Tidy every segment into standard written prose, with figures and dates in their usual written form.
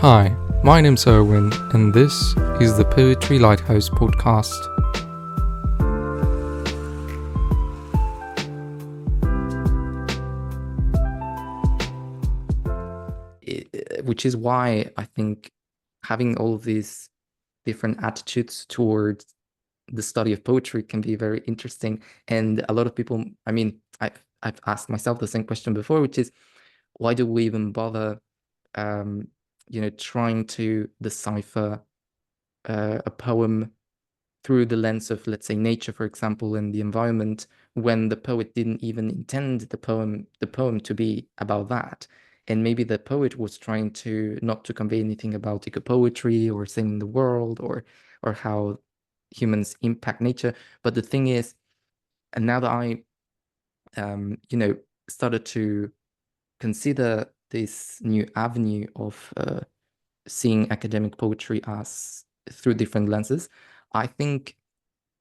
Hi, my name's Erwin, and this is the Poetry Lighthouse podcast. Which is why I think having all of these different attitudes towards the study of poetry can be very interesting. And a lot of people, I've asked myself the same question before, which is, why do we even bother, trying to decipher a poem through the lens of, let's say, nature, for example, and the environment, when the poet didn't even intend the poem to be about that. And maybe the poet was trying to not to convey anything about ecopoetry or saving the world or how humans impact nature. But the thing is, and now that I started to consider this new avenue of seeing academic poetry as through different lenses, I think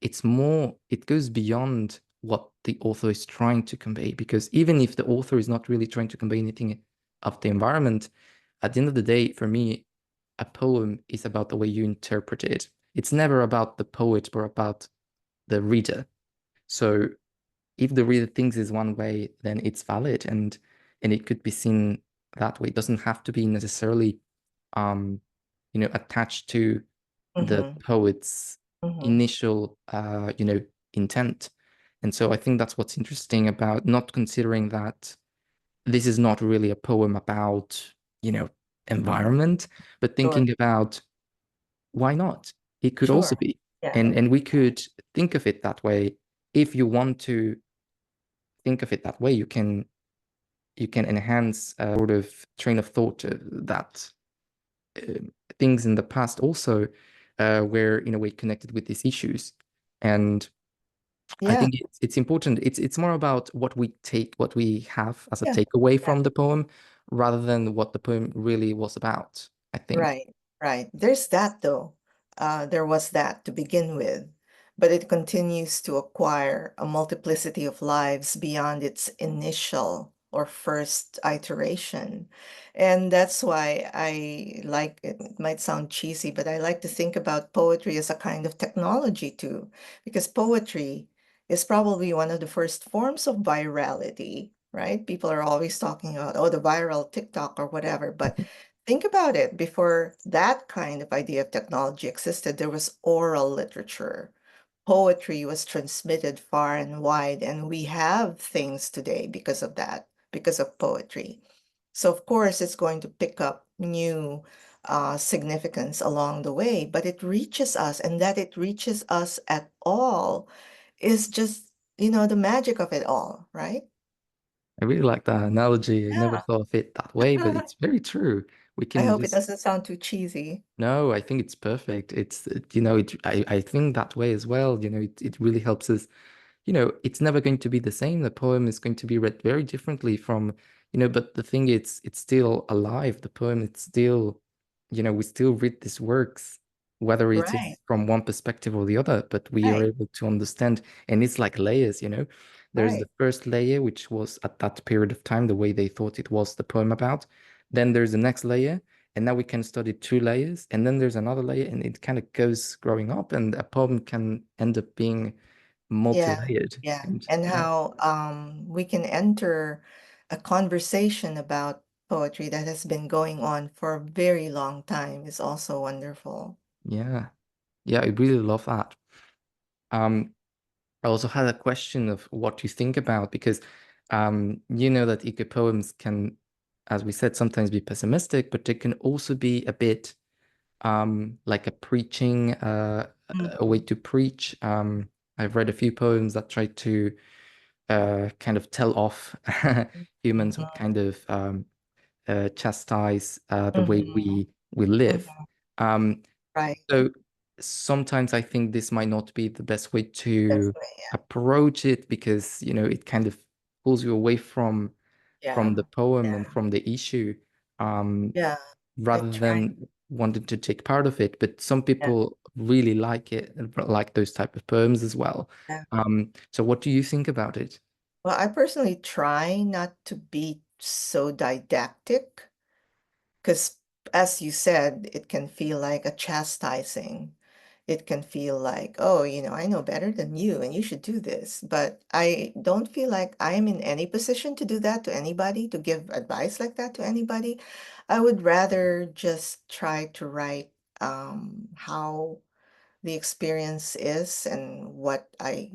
it goes beyond what the author is trying to convey, because even if the author is not really trying to convey anything of the environment, at the end of the day, for me, a poem is about the way you interpret it. It's never about the poet, but about the reader. So if the reader thinks is one way, then it's valid, and it could be seen that way. It doesn't have to be necessarily attached to the poet's initial intent. And so I think that's what's interesting about not considering that this is not really a poem about environment, but thinking about why not? It could also be. Yeah. And we could think of it that way. If you want to think of it that way, you can enhance a sort of train of thought that things in the past also were in a way connected with these issues. And I think it's important. It's more about what we have as a takeaway from the poem, rather than what the poem really was about, I think. Right. There's that though. There was that to begin with, but it continues to acquire a multiplicity of lives beyond its initial or first iteration. And that's why I like it. It might sound cheesy, but I like to think about poetry as a kind of technology too, because poetry is probably one of the first forms of virality, right? People are always talking about, oh, the viral TikTok or whatever, but think about it. Before that kind of idea of technology existed, there was oral literature. Poetry was transmitted far and wide, and we have things today because of that, because of poetry. So, of course, it's going to pick up new significance along the way, but it reaches us, and that it reaches us at all is just, the magic of it all, right? I really like that analogy. I never Yeah. thought of it that way, but it's very true. We I can hope it just doesn't sound too cheesy. No, I think it's perfect. I think that way as well. It really helps us. It's never going to be the same. The poem is going to be read very differently from, but the thing is, it's still alive. The poem, it's still, we still read these works, whether it Right, is from one perspective or the other, but we are right, able to understand. And it's like layers. There's the right. first layer, which was at that period of time, the way they thought it was the poem about. Then there's the next layer, and now we can study two layers, and then there's another layer, and it kind of goes growing up, and a poem can end up being Yeah, multi-layered. yeah. And And yeah, how we can enter a conversation about poetry that has been going on for a very long time is also wonderful. yeah, yeah, I really love that. I also had a question of what you think about, because you know that eco poems can, as we said, sometimes be pessimistic, but they can also be a bit like a preaching, a way Mhm, to preach. I've read a few poems that try to kind of tell off humans, or mhm, kind of chastise the way mhm, we live. mhm. Um, Right. so sometimes I think this might not be the best way That's to right. approach it, because it kind of pulls you away from Yeah. the poem and Yeah. from the issue, um, Yeah. rather That's right. than wanting to take part of it. But some Yeah. people really like it, and like those type of poems as well. Yeah. So what do you think about it? Well, I personally try not to be so didactic because as you said, it can feel like a chastising. It can feel like, oh, I know better than you and you should do this. But I don't feel like I'm in any position to do that to anybody, to give advice like that to anybody. I would rather just try to write how the experience is and what I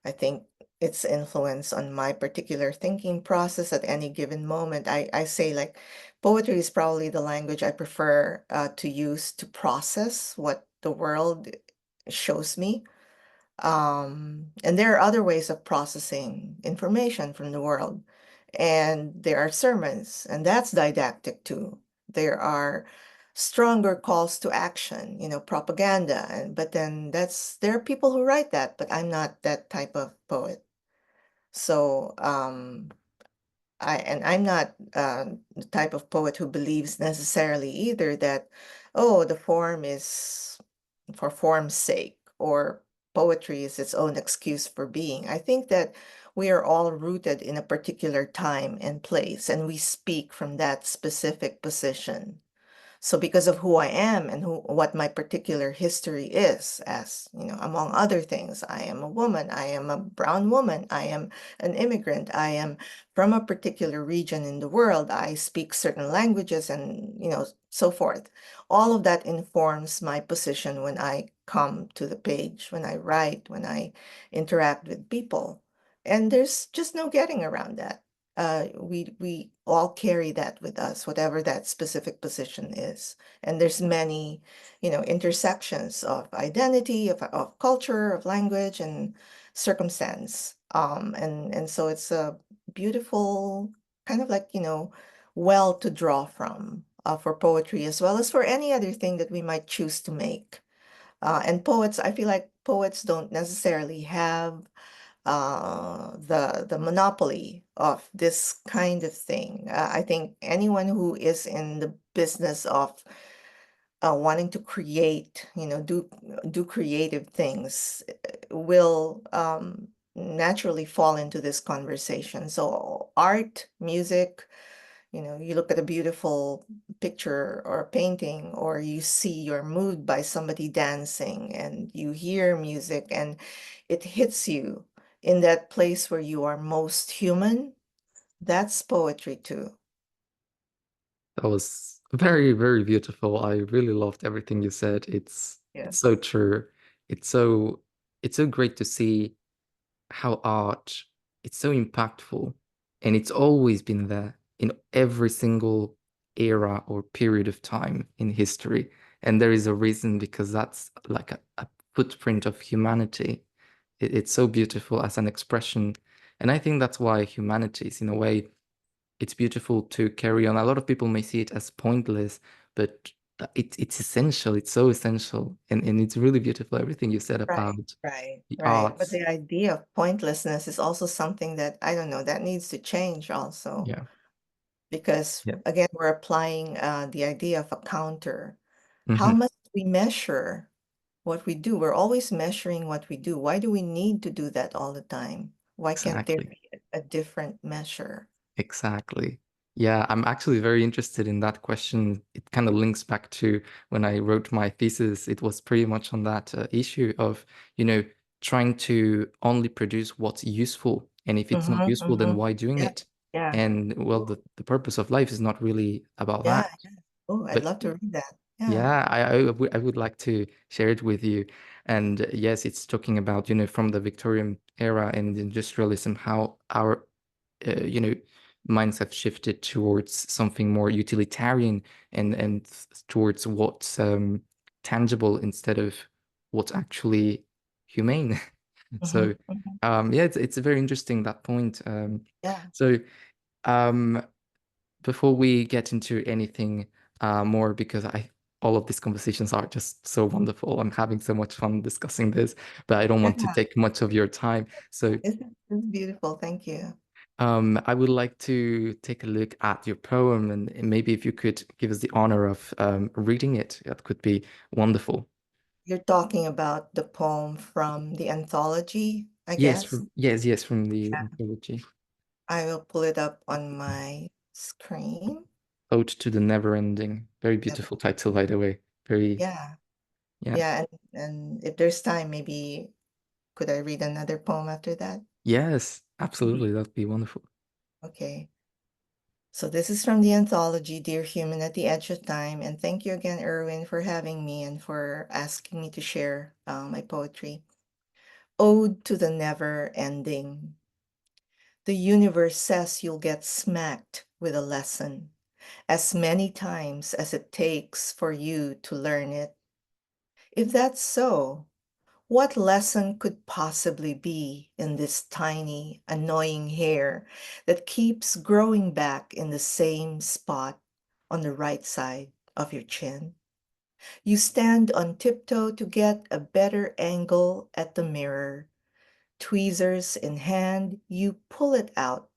think its influence on my particular thinking process at any given moment. I say like poetry is probably the language I prefer to use to process what the world shows me. And there are other ways of processing information from the world. And there are sermons, and that's didactic too. There are stronger calls to action, propaganda. But then there are people who write that, but I'm not that type of poet. So I'm not the type of poet who believes necessarily either that, oh, the form is for form's sake, or poetry is its own excuse for being. I think that we are all rooted in a particular time and place, and we speak from that specific position. So because of who I am and what my particular history is, as among other things, I am a woman, I am a brown woman, I am an immigrant, I am from a particular region in the world, I speak certain languages and so forth. All of that informs my position when I come to the page, when I write, when I interact with people. And there's just no getting around that. We all carry that with us, whatever that specific position is. And there's many, intersections of identity, of culture, of language, and circumstance. And so it's a beautiful kind of like, well to draw from for poetry as well as for any other thing that we might choose to make. And poets, I feel like poets don't necessarily have the monopoly of this kind of thing. I think anyone who is in the business of wanting to create, do creative things, will naturally fall into this conversation. So art, music, you look at a beautiful picture or a painting, or you see you're moved by somebody dancing, and you hear music, and it hits you in that place where you are most human. That's poetry too. That was very, very beautiful. I really loved everything you said. Yeah. It's so true. It's so it's so great to see how art it's so impactful, and it's always been there in every single era or period of time in history. And there is a reason, because that's like a footprint of humanity. It's so beautiful as an expression. And I think that's why humanities, in a way, it's beautiful to carry on. A lot of people may see it as pointless, but it's essential. It's so essential. And it's really beautiful, everything you said Right, about right, the right. But arts. the idea of pointlessness is also something that, I don't know, that needs to change also. Yeah. Because Yeah. again, we're applying the idea of a counter. How Hmm. must we measure what we do? We're always measuring what we do. Why do we need to do that all the time? Why can't there Exactly. be a different measure? Exactly. Yeah, I'm actually very interested in that question. It kind of links back to when I wrote my thesis. It was pretty much on that issue of, you know, trying to only produce what's useful. And if it's not Mm-hmm, useful, then mm-hmm. why doing Yeah, it? yeah, And well, the purpose of life is not really about yeah, that. yeah. Oh, I'd But love to read that. Yeah. yeah, I would like to share it with you. And yes, it's talking about, from the Victorian era and industrialism, how our, you know, minds have shifted towards something more utilitarian and towards what's tangible instead of what's actually humane. Mm-hmm, So, mm-hmm. yeah, it's very interesting, that point. Yeah. So, um, before we get into anything more, because all of these conversations are just so wonderful. I'm having so much fun discussing this, but I don't want to Yeah. take much of your time. So It's beautiful. Thank you. I would like to take a look at your poem, and maybe if you could give us the honor of reading it, that could be wonderful. You're talking about the poem from the anthology, I Yes, guess. yes, from the anthology. I will pull it up on my screen. Ode to the Never Ending. Very beautiful title, by the way. Very, Yeah. yeah. Yeah, and if there's time, maybe could I read another poem after that? Yes, Mhm. absolutely. That'd be wonderful. Okay. So this is from the anthology, Dear Human at the Edge of Time. And thank you again, Erwin, for having me and for asking me to share my poetry. Ode to the Never Ending. The universe says you'll get smacked with a lesson as many times as it takes for you to learn it. If that's so, what lesson could possibly be in this tiny, annoying hair that keeps growing back in the same spot on the right side of your chin? You stand on tiptoe to get a better angle at the mirror. Tweezers in hand, you pull it out,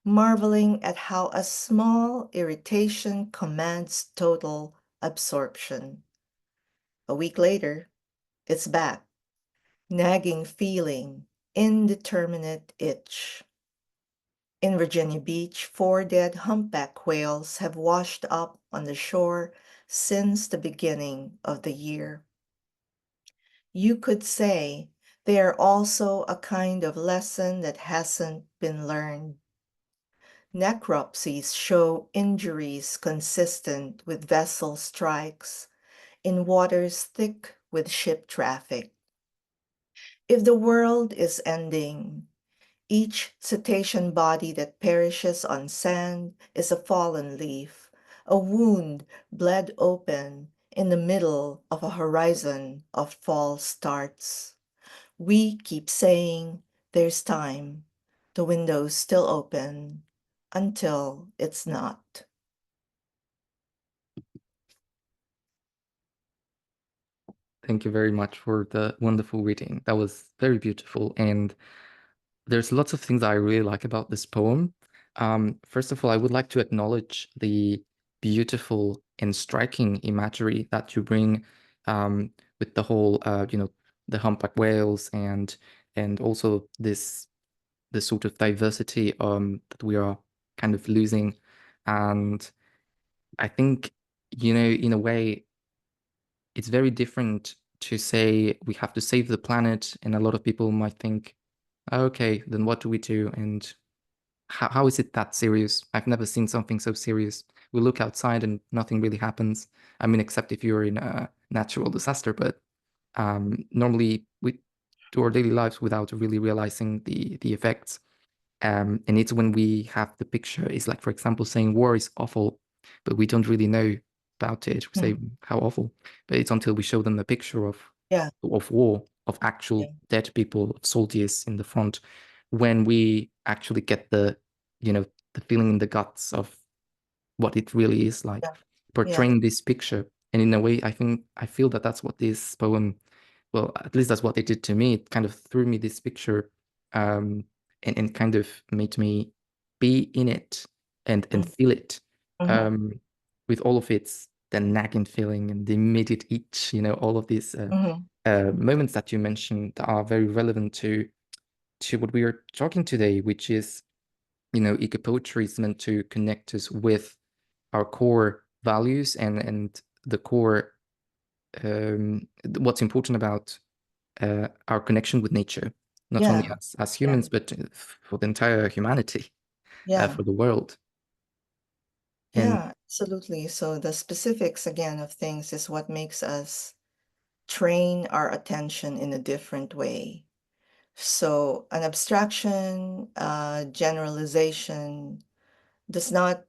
marveling at how a small irritation commands total absorption. A week later, it's back, nagging feeling, indeterminate itch. In Virginia Beach, 4 dead humpback whales have washed up on the shore since the beginning of the year. You could say they are also a kind of lesson that hasn't been learned. Necropsies show injuries consistent with vessel strikes in waters thick with ship traffic. If the world is ending, each cetacean body that perishes on sand is a fallen leaf, a wound bled open in the middle of a horizon of false starts. We keep saying there's time, the window's still open, until it's not. Thank you very much for the wonderful reading. That was very beautiful. And there's lots of things I really like about this poem. First of all, I would like to acknowledge the beautiful and striking imagery that you bring with the whole, the humpback whales and also this sort of diversity that we are kind of losing. And I think, in a way, it's very different to say we have to save the planet, and a lot of people might think, okay, then what do we do? And how is it that serious? I've never seen something so serious. We look outside and nothing really happens. I mean, except if you're in a natural disaster, but normally we do our daily lives without really realizing the effects. And it's when we have the picture, it's like, for example, saying war is awful, but we don't really know about it. We say Mm. how awful, but it's until we show them a picture Yeah, of war, of yeah, actual dead people, of soldiers in the front, when we actually get you know, the feeling in the guts of what it really is like, yeah, yeah. portraying this picture. And in a way, I feel that that's what this poem, well, at least that's what it did to me. It kind of threw me this picture, um, and kind of made me be in it and Mm, feel it, mhm, um, with all of its the nagging feeling and the immediate itch, all of these mhm. moments that you mentioned that are very relevant to what we are talking today, which is, eco-poetry is meant to connect us with our core values and the core, what's important about our connection with nature, not only Yeah, as yeah, humans, but for the entire humanity, yeah, for the world. And yeah, absolutely. So the specifics again of things is what makes us train our attention in a different way. So an abstraction, generalization does not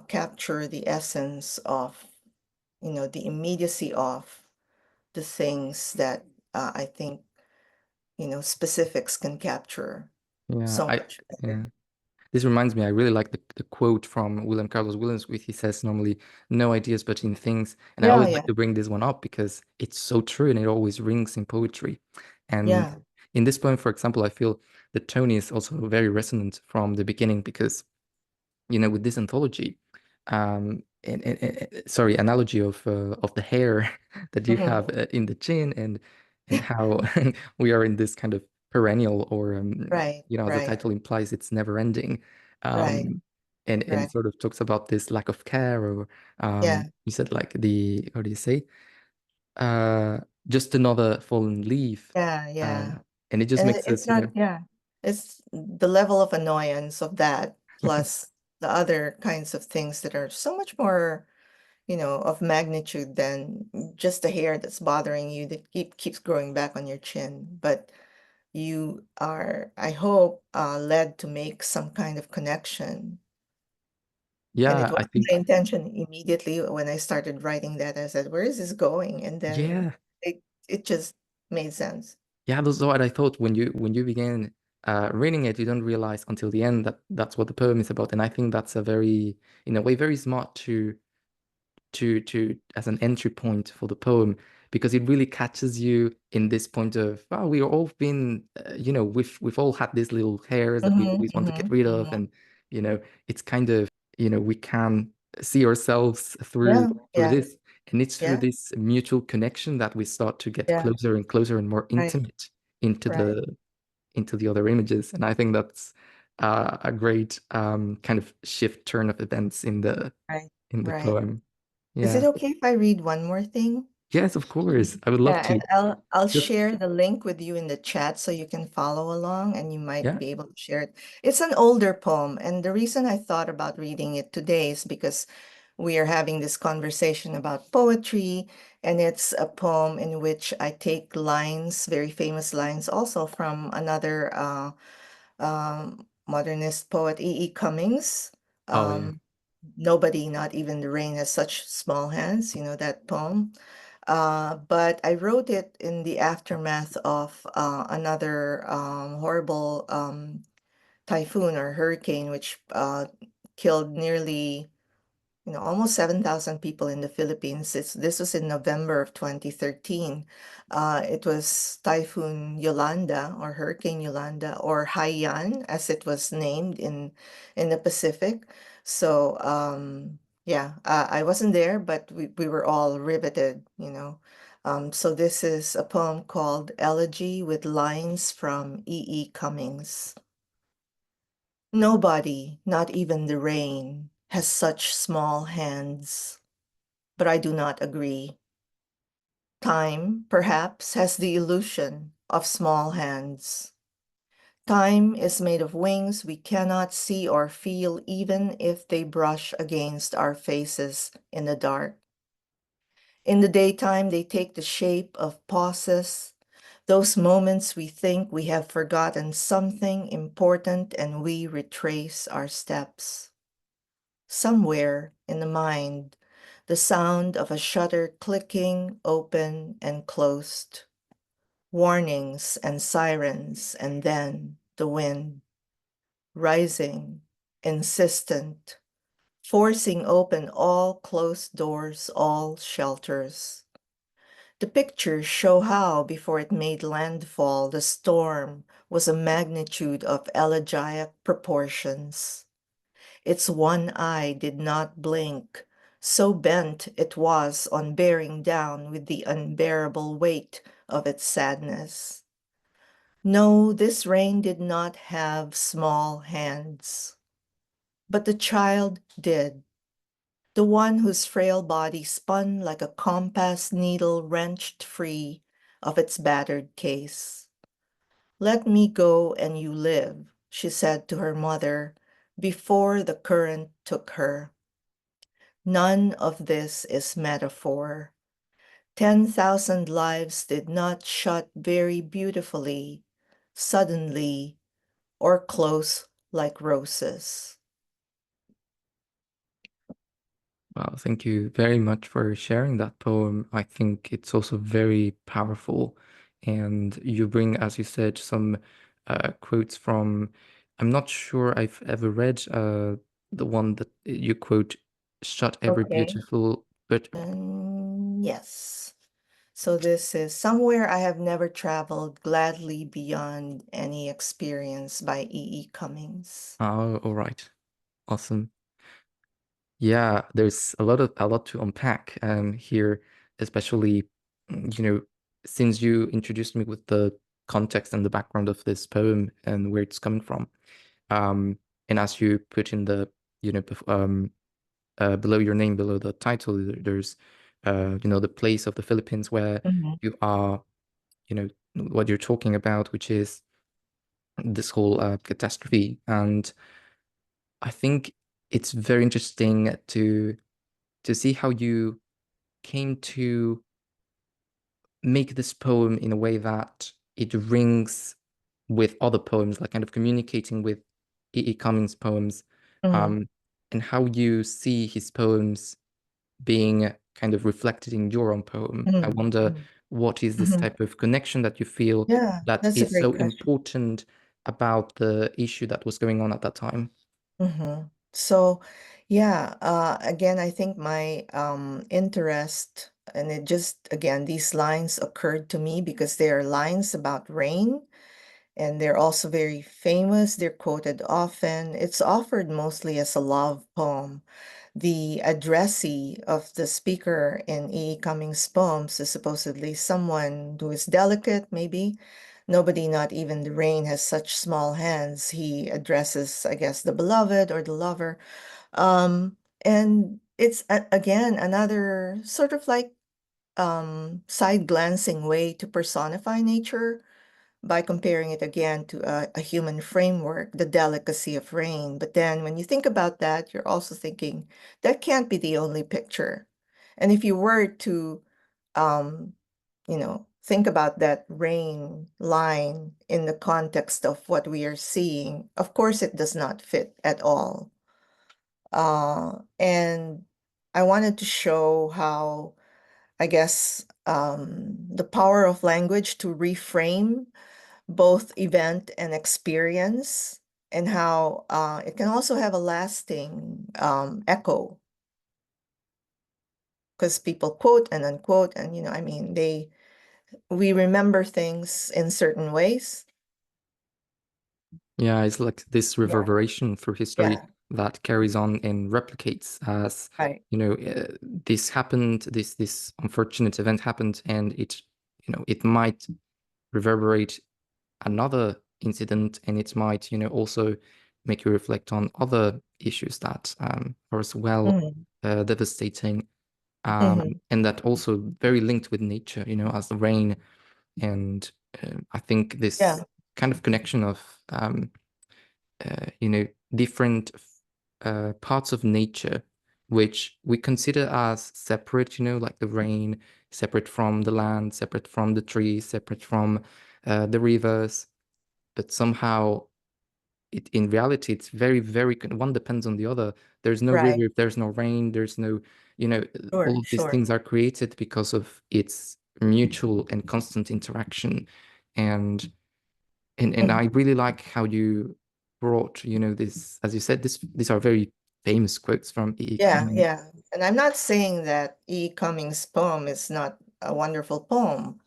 capture the essence of, the immediacy of the things that I think, specifics can capture yeah, so much yeah. better. This reminds me, I really like the quote from William Carlos Williams, which he says normally, no ideas but in things. And I Yeah, always yeah, like to bring this one up because it's so true and it always rings in poetry. And yeah. in this poem, for example, I feel the tone is also very resonant from the beginning because, with this anthology, sorry, analogy of the hair that you Mhm. have in the chin and how we are in this kind of perennial or Right, as the right, title implies, it's never ending. right. Um, and right. it sort of talks about this lack of care, or Yeah, you said like the, how do you say, uh just another fallen leaf, yeah, uh yeah. and it just And makes it's us, you not, know. yeah, it's the level of annoyance of that, plus the other kinds of things that are so much more, of magnitude than just the hair that's bothering you that keeps growing back on your chin. But you are, I hope, led to make some kind of connection. And it Yeah, was I my think, intention immediately when I started writing that. I said, where is this going? And then yeah. it just made sense. Yeah, that's what I thought when you begin reading it. You don't realize until the end that that's what the poem is about. And I think that's a very, in a way, very smart to as an entry point for the poem, because it really catches you in this point of, oh, we all been, we've all had these little hairs that we Mm-hmm, always want to get mm-hmm, rid of, mm-hmm. and it's kind of, we can see ourselves through Yeah, through yeah, this, and it's through yeah, this mutual connection that we start to get yeah, closer and closer and more right, intimate into right, the other images. And I think that's a great kind of shift, turn of events right, in the right. poem. Is it Yeah. okay if I read one more thing? Yes, of course. I would love Yeah, to. and I'll Just, share the link with you in the chat so you can follow along and you might yeah. be able to share it. It's an older poem, and the reason I thought about reading it today is because we are having this conversation about poetry, and it's a poem in which I take lines, very famous lines, also from another modernist poet, E. E. Cummings. Oh, yeah. Um, Nobody, not even the rain, has such small hands, that poem. But I wrote it in the aftermath of another horrible typhoon or hurricane, which killed nearly, almost 7,000 people in the Philippines. This was in November of 2013. It was Typhoon Yolanda or Hurricane Yolanda or Haiyan, as it was named in the Pacific. So, yeah, I wasn't there, but we were all riveted. So this is a poem called Elegy with lines from E. E. Cummings. Nobody, not even the rain, has such small hands, but I do not agree. Time, perhaps, has the illusion of small hands. Time is made of wings we cannot see or feel even if they brush against our faces in the dark. In the daytime, they take the shape of pauses, those moments we think we have forgotten something important and we retrace our steps. Somewhere in the mind, the sound of a shutter clicking open and closed, warnings and sirens, and then the wind, rising, insistent, forcing open all closed doors, all shelters. The pictures show how, before it made landfall, the storm was a magnitude of elegiac proportions. Its one eye did not blink, so bent it was on bearing down with the unbearable weight of its sadness. No, this rain did not have small hands, but the child did, the one whose frail body spun like a compass needle wrenched free of its battered case. Let me go and you live, she said to her mother before the current took her. None of this is metaphor. 10,000 lives did not shut very beautifully, suddenly, or close like roses. Well, thank you very much for sharing that poem. I think it's also very powerful. And you bring, as you said, some quotes from, I'm not sure I've ever read the one that you quote, shut every Okay. beautiful, but, And yes. So this is Somewhere I Have Never Traveled Gladly Beyond Any Experience by E. E. Cummings. oh, all right. Awesome. Yeah, there's a lot to unpack here, especially, since you introduced me with the context and the background of this poem and where it's coming from. Um, and as you put in the below your name, below the title, there's the place of the Philippines where Mhm. you are, what you're talking about, which is this whole catastrophe. And I think it's very interesting to see how you came to make this poem in a way that it rings with other poems, like kind of communicating with E. Cummings' poems, Mhm. um, and how you see his poems being kind of reflected in your own poem. I Mhm. wonder Mhm. what is this Mhm. type of connection that you feel Yeah, that that's a is great so question. important about the issue that was going on at that time. So, yeah, again, I think my interest, and it just, again, these lines occurred to me because they are lines about rain, and they're also very famous. They're quoted often. It's offered mostly as a love poem. The addressee of the speaker in E. Cummings' poems is supposedly someone who is delicate, maybe. Nobody, not even the rain, has such small hands. He addresses, I guess, the beloved or the lover. And it's again another sort of like side glancing way to personify nature by comparing it again to a human framework, the delicacy of rain. But then when you think about that, you're also thinking that can't be the only picture. And if you were to, um, think about that rain line in the context of what we are seeing, of course, it does not fit at all. And I wanted to show how, I guess, the power of language to reframe both event and experience, and how it can also have a lasting echo because people quote and unquote, and I mean, we remember things in certain ways. Yeah, it's like this Yeah, reverberation through history yeah, that carries on and replicates as, right. this happened, this unfortunate event happened, and it might reverberate another incident, and it might, also make you reflect on other issues that are as well Hmm. devastating, Hmm. and that also very linked with nature, as the rain. And I think this Yeah. kind of connection of different parts of nature, which we consider as separate, like the rain, separate from the land, separate from the trees, separate from the rivers. But somehow, in reality, it's very, very, one depends on the other. There's no Right. river if there's no rain. There's no, all Sure, of these sure. things are created because of its mutual and constant interaction. And and I Mhm. really like how you brought, this, as you said, these are very famous quotes from E. Yeah, Cummings. yeah. And I'm not saying that E. Cummings' poem is not a wonderful poem,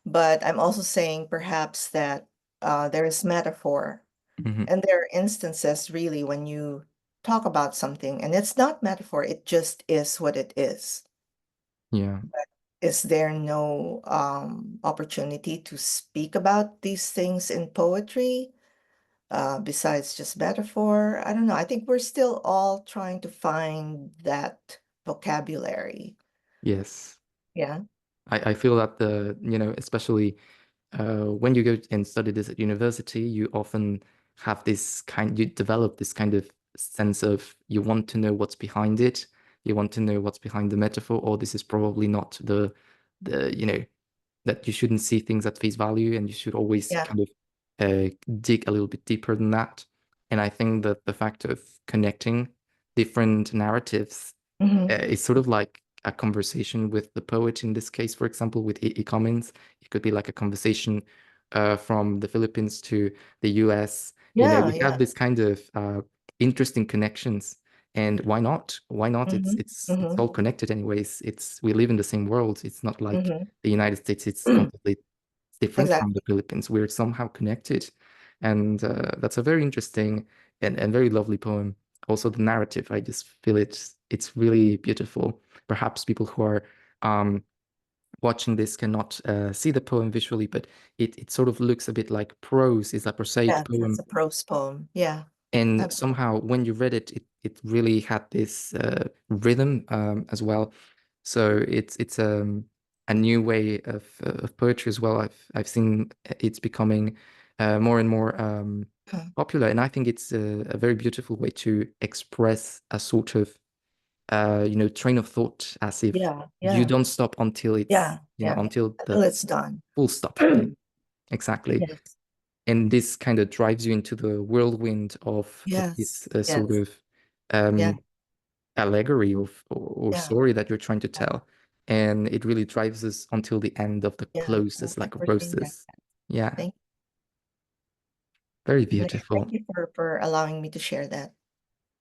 but I'm also saying perhaps that there is metaphor. Hmm. And there are instances really when you talk about something and it's not metaphor, it just is what it is. Yeah. Is there no opportunity to speak about these things in poetry besides just metaphor? I don't know. I think we're still all trying to find that vocabulary. Yes. Yeah. I feel that especially when you go and study this at university, you often you develop this kind of sense of, you want to know what's behind it. You want to know what's behind the metaphor, or this is probably not that you shouldn't see things at face value, and you should always Yeah. kind of dig a little bit deeper than that. And I think that the fact of connecting different narratives Hmm. is sort of like a conversation with the poet in this case, for example, with E. Cummings. It could be like a conversation from the Philippines to the US. Yeah, We have yeah. this kind of interesting connections. And why not? Why not? It's Hmm. it's it's Hmm. all connected anyways. We live in the same world. It's not like Hmm. the United States. It's completely different from the Exactly. Philippines. We're somehow connected. And that's a very interesting and very lovely poem. Also, the narrative, I just feel it's really beautiful. Perhaps people who are um, watching this cannot see the poem visually, but it sort of looks a bit like prose. It's a prosaic Yes, it's poem. a prose poem. Yeah, And absolutely. somehow when you read it, it really had this rhythm as well. So it's a new way of poetry as well. I've seen it's becoming more and more popular, and I think it's a very beautiful way to express a sort of train of thought, as if Yeah, you yeah, don't stop until it's yeah, yeah. until the Until it's done. full stop. Yeah, exactly. Yes, And this kind of drives you into the whirlwind of yes, this sort yes, of yeah, um, allegory or yeah, story that you're trying to yeah, tell. And it really drives us until the end of the yeah. Well, closest, thank like you for saying that. roses. Yeah, Thank, very yeah, thank beautiful. you for allowing me to share that.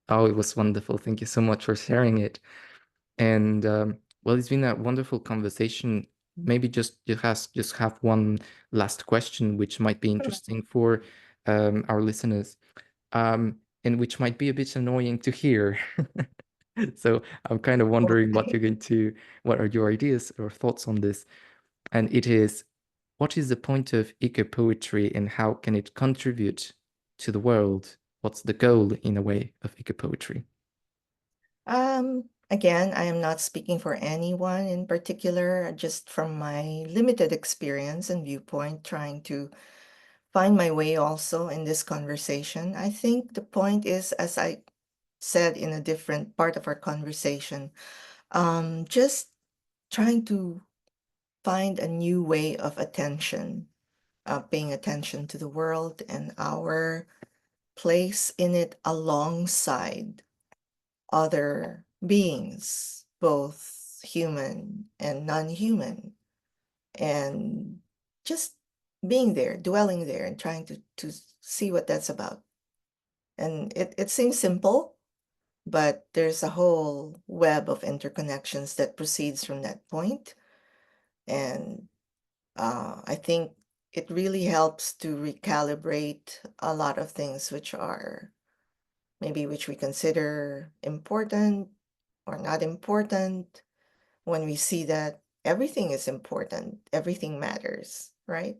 Oh, it was wonderful. Thank you so much for sharing it. And well, it's been a wonderful conversation. Maybe just have one last question, which might be Sure. interesting for our listeners, and which might be a bit annoying to hear. So I'm kind of wondering Okay. what are your ideas or thoughts on this? And it is, what is the point of eco poetry and how can it contribute to the world? What's the goal, in a way, of eco poetry? Again, I am not speaking for anyone in particular, just from my limited experience and viewpoint, trying to find my way also in this conversation. I think the point is, as I said in a different part of our conversation, just trying to find a new way of attention, paying attention to the world and our place in it alongside other beings, both human and non-human, and just being there, dwelling there, and trying to see what that's about. And it seems simple, but there's a whole web of interconnections that proceeds from that point. And I think it really helps to recalibrate a lot of things which are maybe which we consider important or not important, when we see that everything is important, everything matters, right?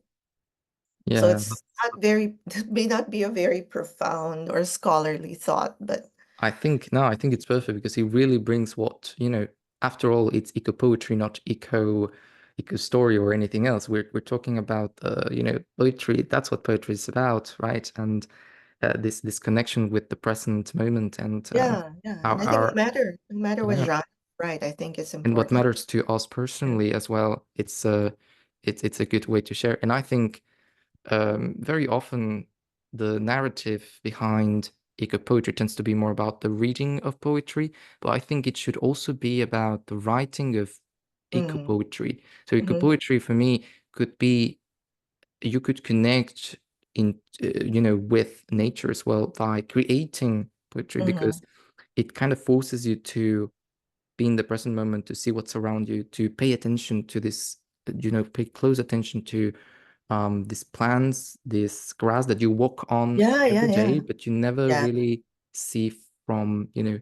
So Yeah, it's not very, it may not be a very profound or scholarly thought, but I think no, I think it's perfect because he really brings what, after all, it's eco poetry, not eco story or anything else. We're talking about poetry. That's what poetry is about, right? And this connection with the present moment and yeah, yeah. And I think our no matter what yeah, genre, right, I think it's and what important. matters to us Yeah. personally as well. It's a good way to share. And I think very often the narrative behind eco poetry tends to be more about the reading of poetry, but I think it should also be about the writing of eco Mm, poetry. So eco mhm, poetry for me could be, you could connect with nature as well by creating poetry, because mhm. it kind of forces you to be in the present moment, to see what's around you, to pay attention to this, pay close attention to these plants, this grass that you walk on Yeah, yeah, every day, yeah. but you never Yeah, really see from, in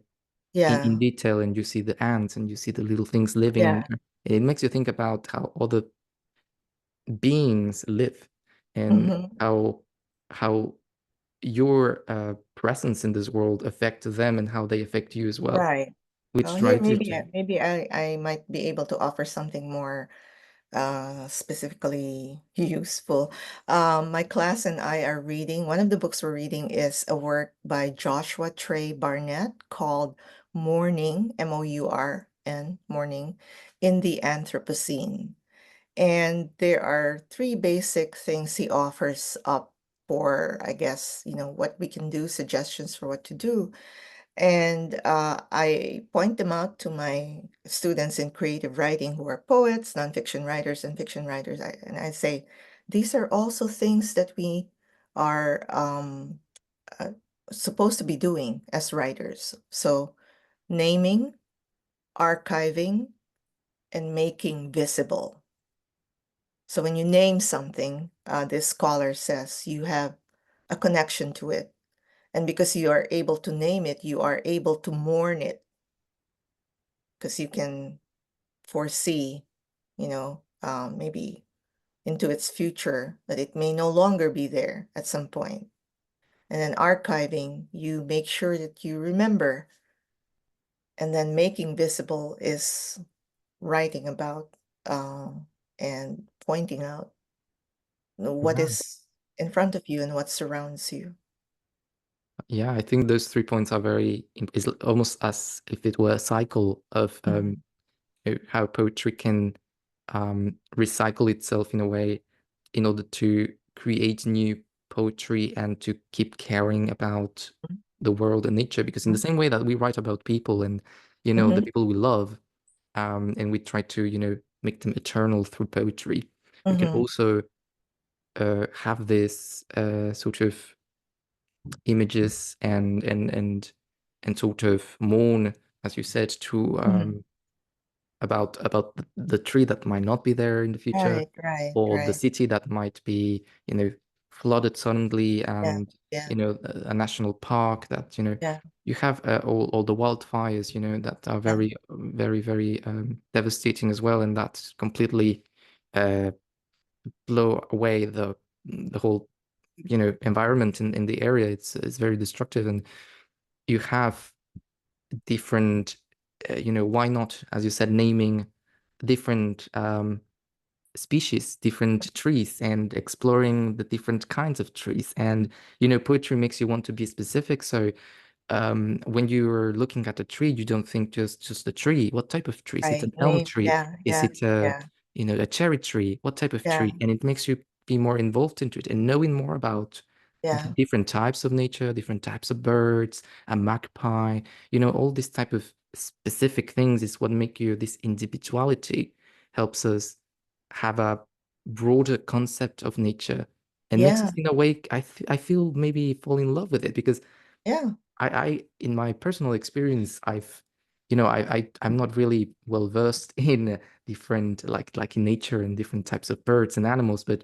yeah, detail, and you see the ants and you see the little things living in yeah. there. It makes you think about how other beings live, and Mhm. how your presence in this world affect them and how they affect you as well, Right. Well, which here drives you maybe to, I might be able to offer something more specifically useful. My class and I are reading, one of the books we're reading is a work by Joshua Trey Barnett called Mourning, Mourn, Mourning, in the Anthropocene. And there are three basic things he offers up for, I guess, what we can do, suggestions for what to do. And I point them out to my students in creative writing who are poets, nonfiction writers, and fiction writers. And I say, these are also things that we are uh, supposed to be doing as writers. So, naming, archiving, and making visible. So, when you name something, this scholar says you have a connection to it. And because you are able to name it, you are able to mourn it because you can foresee, maybe into its future that it may no longer be there at some point. And then archiving, you make sure that you remember. And then making visible is writing about and pointing out what Yeah. is in front of you and what surrounds you. Yeah, I think those 3 points are very, is almost as if it were a cycle of Mhm, how poetry can recycle itself in a way in order to create new poetry and to keep caring about the world and nature. Because in the mhm, same way that we write about people and, the mhm, people we love, and we try to, make them eternal through poetry, we can mhm, also have this sort of images and sort of mourn, as you said, to mhm. about the tree that might not be there in the future, Right, right, or the right. city that might be, flooded suddenly, Yeah, and yeah, a national park that, yeah, you have all the wildfires, that are yeah, very, very, very devastating as well, and that completely uh, blow away the whole, environment in the area. It's very destructive, and you have different, why not, as you said, naming different species, different trees, and exploring the different kinds of trees. And, poetry makes you want to be specific. So when you're looking at a tree, you don't think just a tree. What type of tree? Is it right. an elm tree? Yeah, Is yeah, it a, yeah, a cherry tree? What type of yeah, tree? And it makes you be more involved into it and knowing more about the yeah, different types of nature, different types of birds, a magpie, all these type of specific things is what make you, this individuality helps us have a broader concept of nature and makes yeah, us in a way, I feel maybe fall in love with it, because yeah. in my personal experience, I'm not really well versed in different, like in nature and different types of birds and animals, but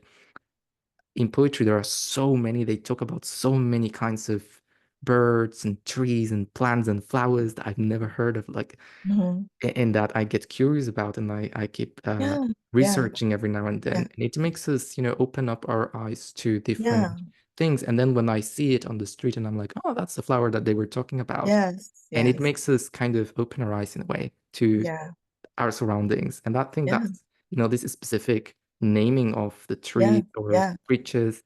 in poetry there are so many. They talk about so many kinds of birds and trees and plants and flowers that I've never heard of, like, Mhm. and that I get curious about, and I keep Yeah, yeah, researching every now and yeah, then, and it makes us, open up our eyes to yeah. different things. And then when I see it on the street, and I'm like, oh, that's the flower that they were talking about, Yes, and it yes. makes us kind of open our eyes in a way to Yeah, our surroundings. And I think yeah, that's, this is specific naming of the yeah, trees or yeah, creatures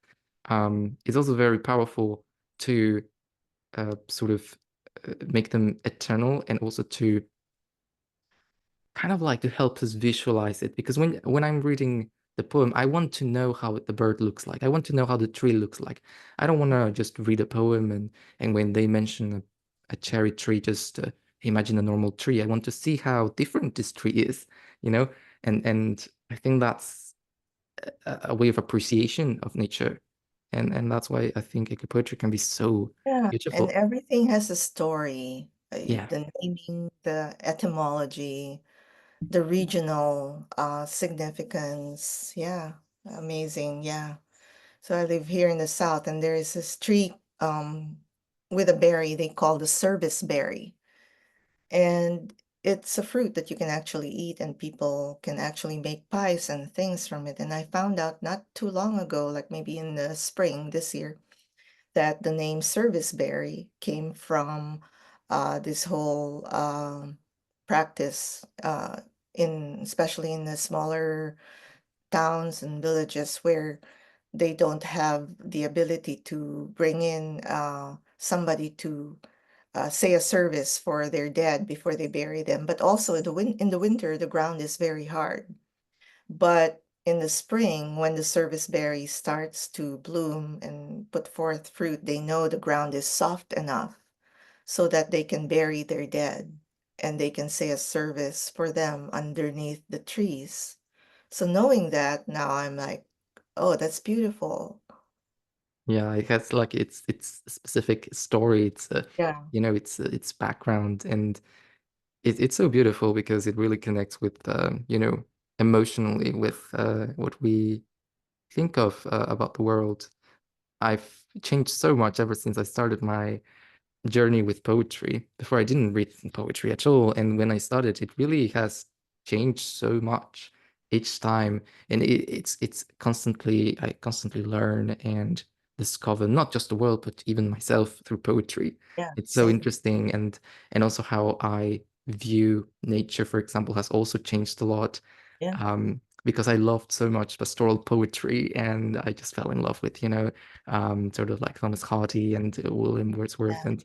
is also very powerful to sort of make them eternal, and also to kind of like to help us visualize it. Because when I'm reading the poem, I want to know how the bird looks like. I want to know how the tree looks like. I don't want to just read a poem and when they mention a cherry tree, just imagine a normal tree. I want to see how different this tree is, you know? And I think that's a way of appreciation of nature. And that's why I think ecopoetry can be so yeah. And beautiful. everything has a story. Yeah. The naming, the etymology, the regional significance. Yeah, amazing. Yeah. So I live here in the south, and there is this tree with a berry they call the service berry. And it's a fruit that you can actually eat, and people can actually make pies and things from it. And I found out not too long ago, like maybe in the spring this year, that the name serviceberry came from this whole practice in especially in the smaller towns and villages where they don't have the ability to bring in somebody to say a service for their dead before they bury them. But also in the winter, the ground is very hard. But in the spring, when the service berry starts to bloom and put forth fruit, they know the ground is soft enough so that they can bury their dead and they can say a service for them underneath the trees. So knowing that, now I'm like, oh, that's beautiful. Yeah, it has like its specific story. It's Yeah. its background, and it's so beautiful because it really connects with emotionally with what we think of about the world. I've changed so much ever since I started my journey with poetry. Before I didn't read poetry at all, and when I started, it really has changed so much each time, and it's constantly I constantly learn and discover not just the world, but even myself through poetry. Yeah, It's so same. interesting, and also how I view nature, for example, has also changed a lot. Yeah, Because I loved so much pastoral poetry, and I just fell in love with, sort of like Thomas Hardy and William Wordsworth, yeah.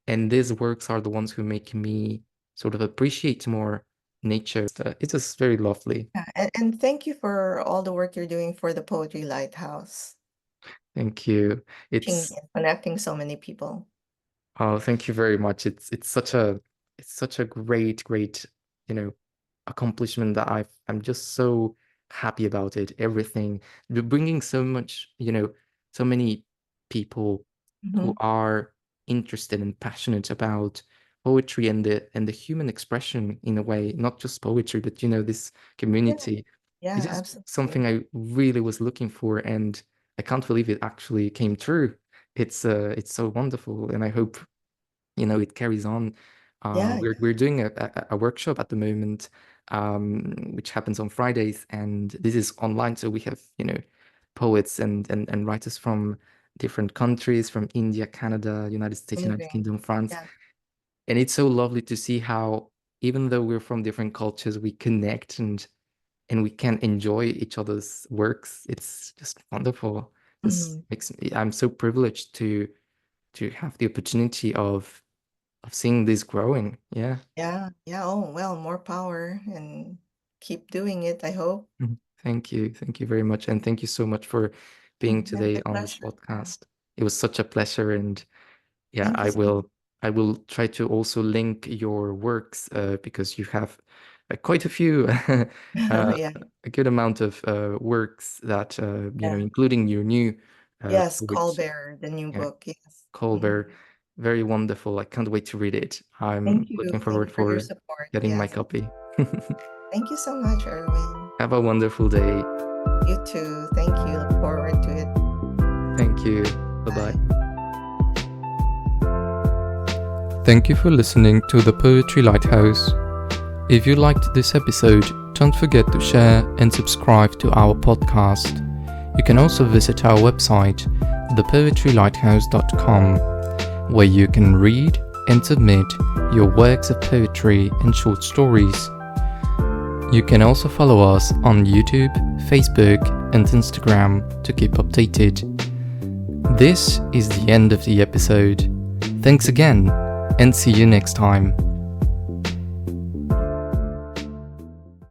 and these works are the ones who make me sort of appreciate more nature. It's just very lovely. Yeah. And thank you for all the work you're doing for the Poetry Lighthouse, Thank you. reaching It's and connecting so many people. Oh, thank you very much. It's such a great, you know, accomplishment that I'm just so happy about it. Everything. You're bringing so much, so many people who Hmm. are interested and passionate about poetry and the human expression in a way, not just poetry, but this Yeah, community. It's yeah, just absolutely. something I really was looking for, and I can't believe it actually came true. It's so wonderful, and I hope it carries on. Yeah, We're doing a workshop at the moment, which happens on Fridays, and this is online. So we have poets and writers from different countries, from India, Canada, United States, United amazing. Kingdom, France, Yeah. and it's so lovely to see how even though we're from different cultures, we connect and we can enjoy each other's works. It's just wonderful. This Mhm. makes me, I'm so privileged to have the opportunity of seeing this growing. Yeah. Yeah, yeah. Oh, well, more power and keep doing it, I hope. Mhm. Thank you. Thank you very much. And thank you so much for being Yeah, today my on the pleasure. podcast. It was such a pleasure. And yeah, Thank you I so much. will I will try to also link your works because you have quite a few Yeah, a good amount of works that yeah. including your new Yes, poet, Bear, the new yeah, book. Yes. Mhm. Colbert. Very wonderful. I can't wait to read it. I'm Thank you. looking Thank forward you for your for support. getting my Yes. copy. Thank you so much, Erwin. Have a wonderful day. You too. Thank you. Look forward to it. Thank you. Bye-bye. Bye. Thank you for listening to the Poetry Lighthouse. If you liked this episode, don't forget to share and subscribe to our podcast. You can also visit our website, thepoetrylighthouse.com, where you can read and submit your works of poetry and short stories. You can also follow us on YouTube, Facebook, and Instagram to keep updated. This is the end of the episode. Thanks again, and see you next time.